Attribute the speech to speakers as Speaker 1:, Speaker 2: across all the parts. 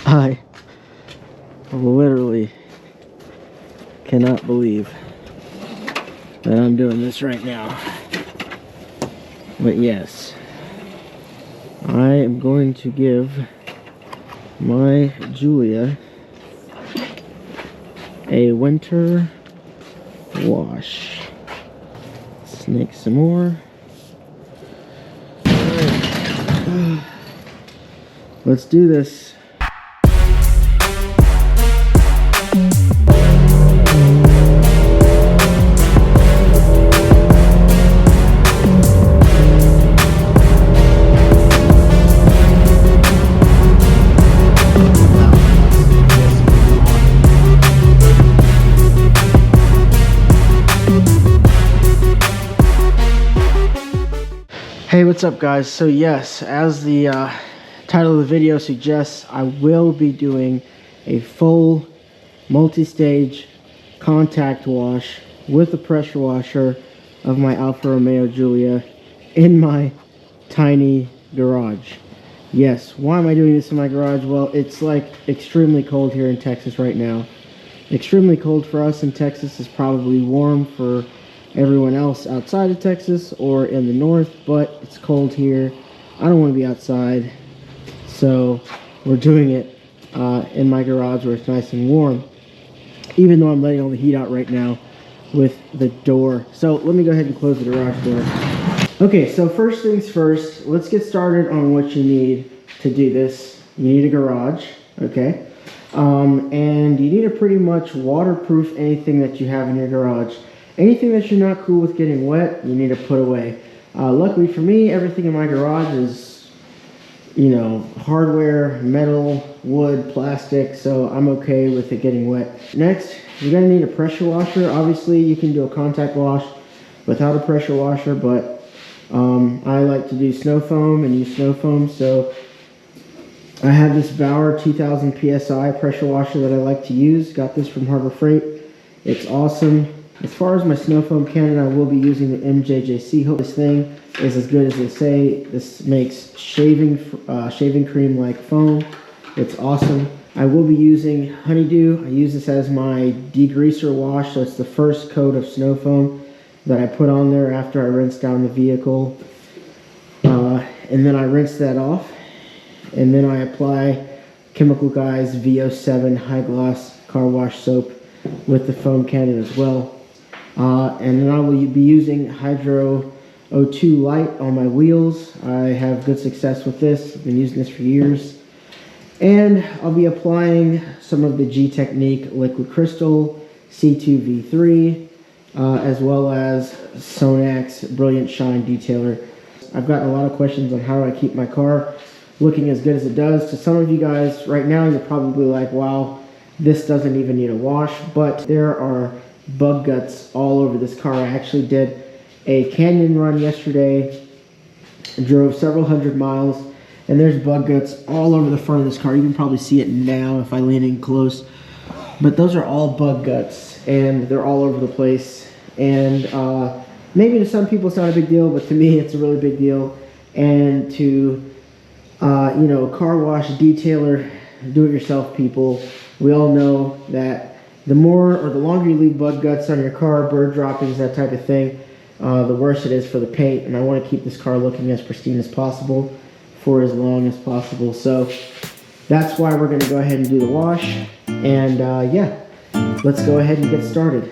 Speaker 1: I literally cannot believe that I'm doing this right now. But yes, I am going to give my Giulia a winter wash. Snake some more. Alright. Let's do this. Hey, what's up guys? So yes, as the title of the video suggests, I will be doing a full multi-stage contact wash with a pressure washer of my Alfa Romeo Giulia in my tiny garage. Yes, why am I doing this in my garage? Well, it's like extremely cold here in Texas right now. Extremely cold for us in Texas is probably warm for everyone else outside of Texas or in the north, but it's cold here. I don't want to be outside, so we're doing it in my garage where it's nice and warm, even though I'm letting all the heat out right now with the door. So let me go ahead and close the garage door. Okay, so first things first, let's get started on what you need to do this. You need a garage, okay, and you need to pretty much waterproof anything that you have in your garage. Anything that you're not cool with getting wet, you need to put away. Luckily for me, everything in my garage is, you know, hardware, metal, wood, plastic, so I'm okay with it getting wet. Next, you're gonna need a pressure washer. Obviously, you can do a contact wash without a pressure washer, but I like to do snow foam and use snow foam, so I have this Bauer 2000 PSI pressure washer that I like to use. Got this from Harbor Freight. It's awesome. As far as my snow foam cannon, I will be using the MJJC. Hope this thing is as good as they say. This makes shaving cream like foam. It's awesome. I will be using Honeydew. I use this as my degreaser wash, so it's the first coat of snow foam that I put on there after I rinse down the vehicle. And then I rinse that off. And then I apply Chemical Guys VO7 High Gloss Car Wash Soap with the foam cannon as well. And then I will be using Hydro O2 Light on my wheels. I have good success with this. I've been using this for years. And I'll be applying some of the G Technique Liquid Crystal C2V3, as well as Sonak's Brilliant Shine Detailer. I've gotten a lot of questions on how I keep my car looking as good as it does. To some of you guys right now, you're probably like, wow, this doesn't even need a wash, but there are bug guts all over this car. I actually did a canyon run yesterday, drove several hundred miles, and there's bug guts all over the front of this car. You can probably see it now if I lean in close, but those are all bug guts and they're all over the place. And maybe to some people it's not a big deal, but to me it's a really big deal. And to you know, car wash detailer, do-it-yourself people, we all know that the more or the longer you leave bug guts on your car, bird droppings, that type of thing, the worse it is for the paint. And I want to keep this car looking as pristine as possible for as long as possible. So that's why we're going to go ahead and do the wash. And yeah, let's go ahead and get started.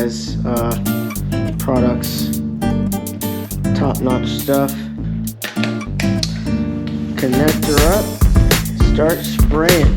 Speaker 1: guys products. Top-notch stuff. Connector up, start spraying.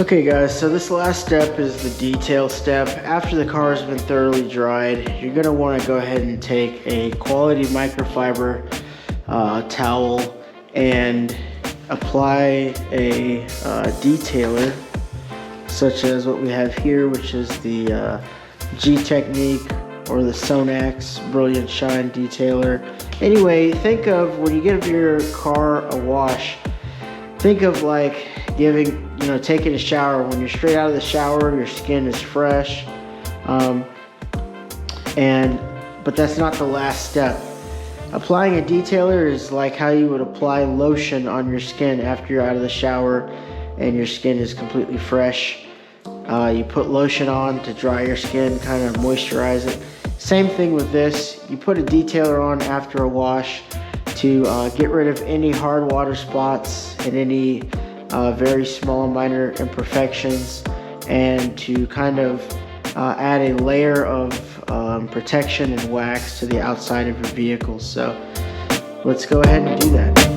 Speaker 1: Okay guys, so this last step is the detail step. After the car has been thoroughly dried, you're going to want to go ahead and take a quality microfiber towel and apply a detailer such as what we have here, which is the G Technique or the Sonax Brilliant Shine detailer. Anyway, think of when you give your car a wash, think of like taking a shower. When you're straight out of the shower, your skin is fresh, but that's not the last step. Applying a detailer is like how you would apply lotion on your skin after you're out of the shower and your skin is completely fresh. You put lotion on to dry your skin, kind of moisturize it. Same thing with this. You put a detailer on after a wash to get rid of any hard water spots and any very small minor imperfections, and to kind of add a layer of protection and wax to the outside of your vehicle. So let's go ahead and do that.